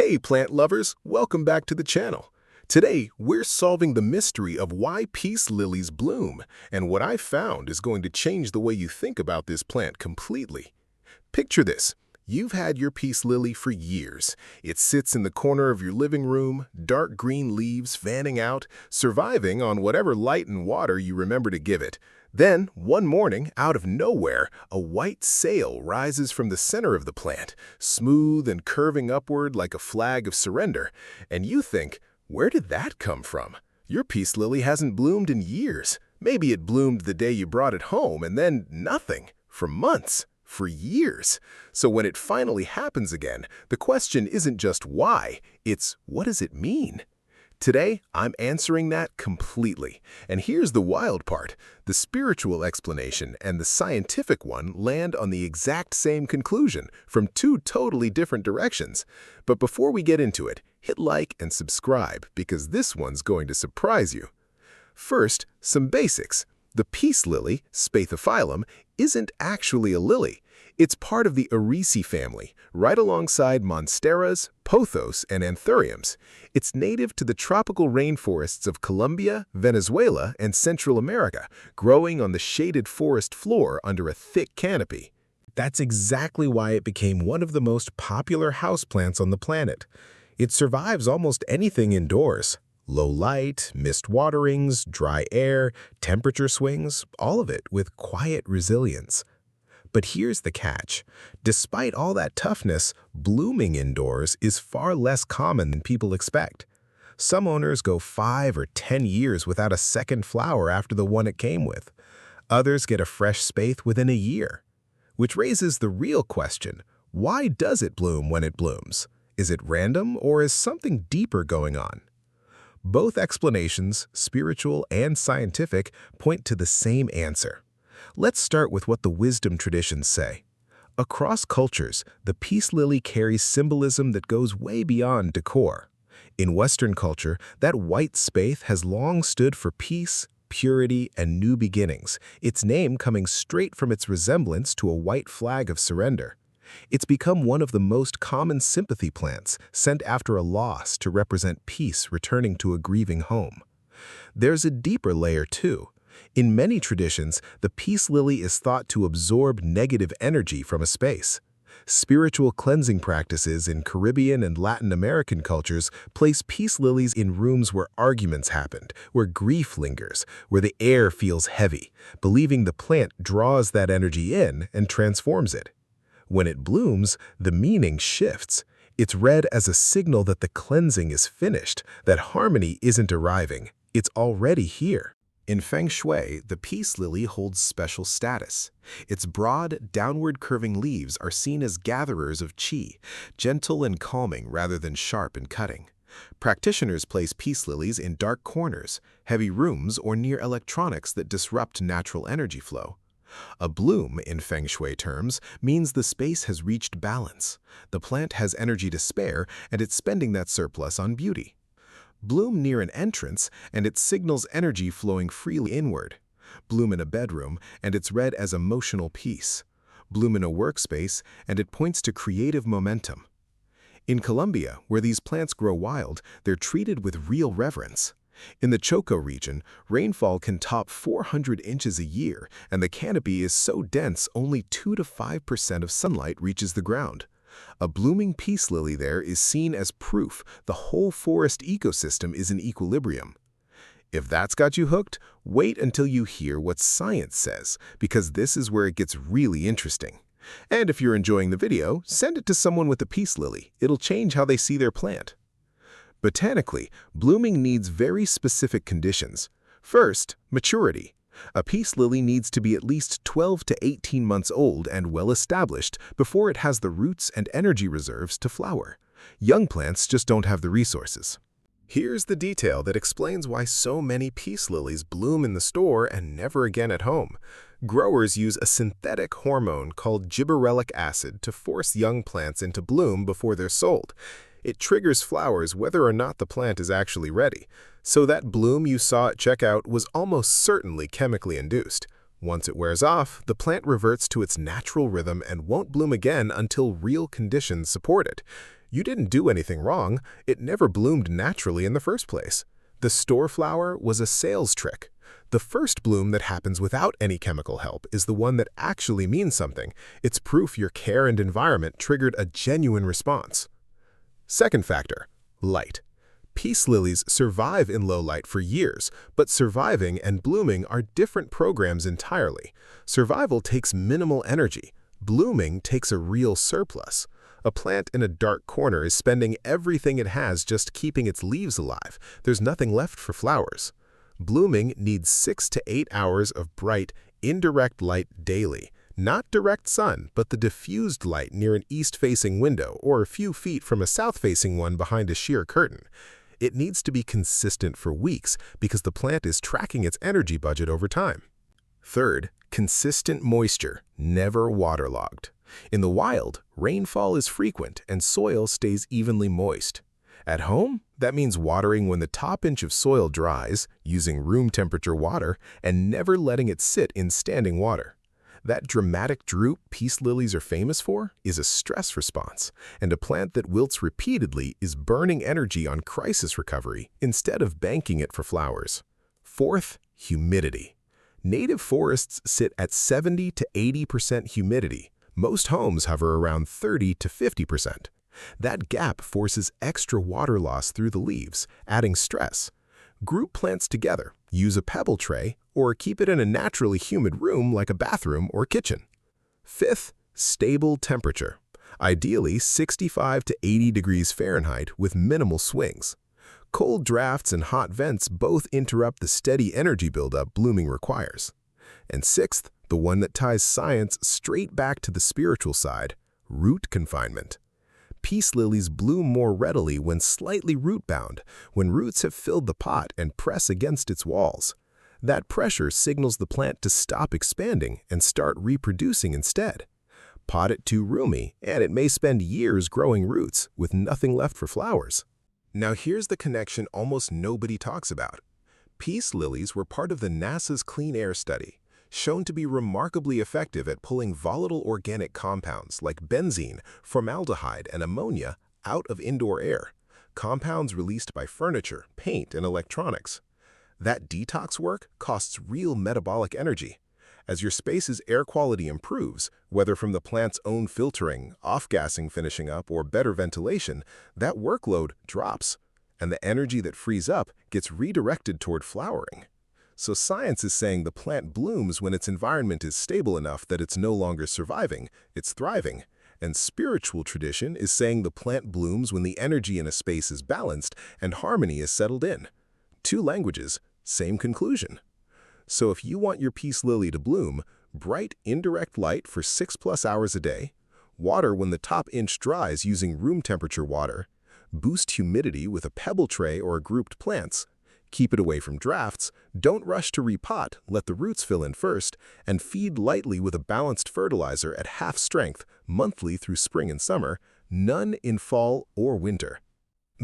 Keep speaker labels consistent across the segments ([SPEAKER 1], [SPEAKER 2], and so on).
[SPEAKER 1] Hey plant lovers, welcome back to the channel. Today, we're solving the mystery of why peace lilies bloom, and what I found is going to change the way you think about this plant completely. Picture this. You've had your peace lily for years. It sits in the corner of your living room, dark green leaves fanning out, surviving on whatever light and water you remember to give it. Then, one morning, out of nowhere, a white sail rises from the center of the plant, smooth and curving upward like a flag of surrender. And you think, where did that come from? Your peace lily hasn't bloomed in years. Maybe it bloomed the day you brought it home, and then nothing. For months. For years. So when it finally happens again, the question isn't just why, it's what does it mean? Today, I'm answering that completely. And here's the wild part. The spiritual explanation and the scientific one land on the exact same conclusion from two totally different directions. But before we get into it, hit like and subscribe because this one's going to surprise you. First, some basics. The peace lily, Spathiphyllum, isn't actually a lily. It's part of the Ericaceae family, right alongside monsteras, pothos, and anthuriums. It's native to the tropical rainforests of Colombia, Venezuela, and Central America, growing on the shaded forest floor under a thick canopy. That's exactly why it became one of the most popular houseplants on the planet. It survives almost anything indoors. Low light, mist waterings, dry air, temperature swings, all of it with quiet resilience. But here's the catch. Despite all that toughness, blooming indoors is far less common than people expect. Some owners go 5 or 10 years without a second flower after the one it came with. Others get a fresh spathe within a year. Which raises the real question, why does it bloom when it blooms? Is it random or is something deeper going on? Both explanations, spiritual and scientific, point to the same answer. Let's start with what the wisdom traditions say. Across cultures, the peace lily carries symbolism that goes way beyond decor. In Western culture, that white spathe has long stood for peace, purity, and new beginnings, its name coming straight from its resemblance to a white flag of surrender. It's become one of the most common sympathy plants, sent after a loss to represent peace returning to a grieving home. There's a deeper layer, too. In many traditions, the peace lily is thought to absorb negative energy from a space. Spiritual cleansing practices in Caribbean and Latin American cultures place peace lilies in rooms where arguments happened, where grief lingers, where the air feels heavy, believing the plant draws that energy in and transforms it. When it blooms, the meaning shifts. It's read as a signal that the cleansing is finished, that harmony isn't arriving, it's already here. In Feng Shui, the peace lily holds special status. Its broad, downward-curving leaves are seen as gatherers of qi, gentle and calming rather than sharp and cutting. Practitioners place peace lilies in dark corners, heavy rooms, or near electronics that disrupt natural energy flow. A bloom, in Feng Shui terms, means the space has reached balance. The plant has energy to spare, and it's spending that surplus on beauty. Bloom near an entrance, and it signals energy flowing freely inward. Bloom in a bedroom, and it's read as emotional peace. Bloom in a workspace, and it points to creative momentum. In Colombia, where these plants grow wild, they're treated with real reverence. In the Choco region, rainfall can top 400 inches a year, and the canopy is so dense only 2 to 5% of sunlight reaches the ground. A blooming peace lily there is seen as proof the whole forest ecosystem is in equilibrium. If that's got you hooked, wait until you hear what science says, because this is where it gets really interesting. And if you're enjoying the video, send it to someone with a peace lily. It'll change how they see their plant. Botanically, blooming needs very specific conditions. First, maturity. A peace lily needs to be at least 12 to 18 months old and well-established before it has the roots and energy reserves to flower. Young plants just don't have the resources. Here's the detail that explains why so many peace lilies bloom in the store and never again at home. Growers use a synthetic hormone called gibberellic acid to force young plants into bloom before they're sold. It triggers flowers whether or not the plant is actually ready. So that bloom you saw at checkout was almost certainly chemically induced. Once it wears off, the plant reverts to its natural rhythm and won't bloom again until real conditions support it. You didn't do anything wrong. It never bloomed naturally in the first place. The store flower was a sales trick. The first bloom that happens without any chemical help is the one that actually means something. It's proof your care and environment triggered a genuine response. Second factor, light. Peace lilies survive in low light for years, but surviving and blooming are different programs entirely. Survival takes minimal energy. Blooming takes a real surplus. A plant in a dark corner is spending everything it has just keeping its leaves alive. There's nothing left for flowers. Blooming needs 6 to 8 hours of bright, indirect light daily. Not direct sun, but the diffused light near an east-facing window or a few feet from a south-facing one behind a sheer curtain. It needs to be consistent for weeks because the plant is tracking its energy budget over time. Third, consistent moisture, never waterlogged. In the wild, rainfall is frequent and soil stays evenly moist. At home, that means watering when the top inch of soil dries, using room temperature water, and never letting it sit in standing water. That dramatic droop peace lilies are famous for is a stress response, and a plant that wilts repeatedly is burning energy on crisis recovery instead of banking it for flowers. Fourth, humidity. Native forests sit at 70 to 80% humidity. Most homes hover around 30 to 50%. That gap forces extra water loss through the leaves, adding stress. Group plants together, use a pebble tray, or keep it in a naturally humid room like a bathroom or kitchen. Fifth, stable temperature. Ideally 65 to 80 degrees Fahrenheit with minimal swings. Cold drafts and hot vents both interrupt the steady energy buildup blooming requires. And sixth, the one that ties science straight back to the spiritual side, root confinement. Peace lilies bloom more readily when slightly root-bound, when roots have filled the pot and press against its walls. That pressure signals the plant to stop expanding and start reproducing instead. Pot it too roomy, and it may spend years growing roots with nothing left for flowers. Now here's the connection almost nobody talks about. Peace lilies were part of the NASA's Clean Air Study, shown to be remarkably effective at pulling volatile organic compounds like benzene, formaldehyde, and ammonia out of indoor air, compounds released by furniture, paint, and electronics. That detox work costs real metabolic energy. As your space's air quality improves, whether from the plant's own filtering, off-gassing finishing up, or better ventilation, that workload drops, and the energy that frees up gets redirected toward flowering. So science is saying the plant blooms when its environment is stable enough that it's no longer surviving, it's thriving. And spiritual tradition is saying the plant blooms when the energy in a space is balanced and harmony is settled in. Two languages, same conclusion. So if you want your peace lily to bloom, bright indirect light for 6+ hours a day, water when the top inch dries using room temperature water, boost humidity with a pebble tray or grouped plants, keep it away from drafts, don't rush to repot, let the roots fill in first, and feed lightly with a balanced fertilizer at half strength monthly through spring and summer, none in fall or winter.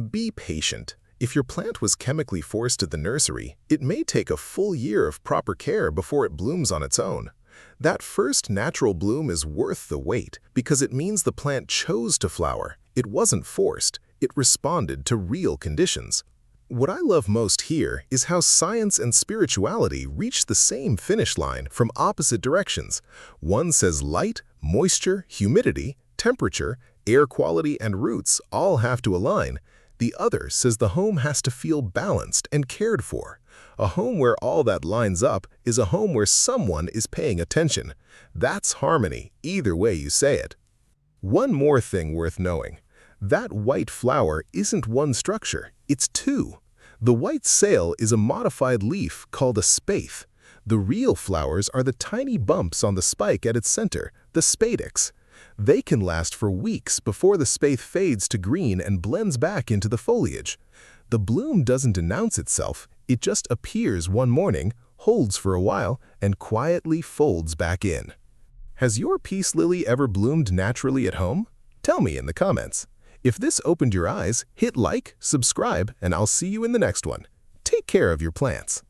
[SPEAKER 1] Be patient. If your plant was chemically forced to the nursery, it may take a full year of proper care before it blooms on its own. That first natural bloom is worth the wait because it means the plant chose to flower. It wasn't forced. It responded to real conditions. What I love most here is how science and spirituality reach the same finish line from opposite directions. One says light, moisture, humidity, temperature, air quality, and roots all have to align. The other says the home has to feel balanced and cared for. A home where all that lines up is a home where someone is paying attention. That's harmony, either way you say it. One more thing worth knowing. That white flower isn't one structure, it's two. The white sail is a modified leaf called a spathe. The real flowers are the tiny bumps on the spike at its center, the spadix. They can last for weeks before the spathe fades to green and blends back into the foliage. The bloom doesn't announce itself, it just appears one morning, holds for a while, and quietly folds back in. Has your peace lily ever bloomed naturally at home? Tell me in the comments. If this opened your eyes, hit like, subscribe, and I'll see you in the next one. Take care of your plants.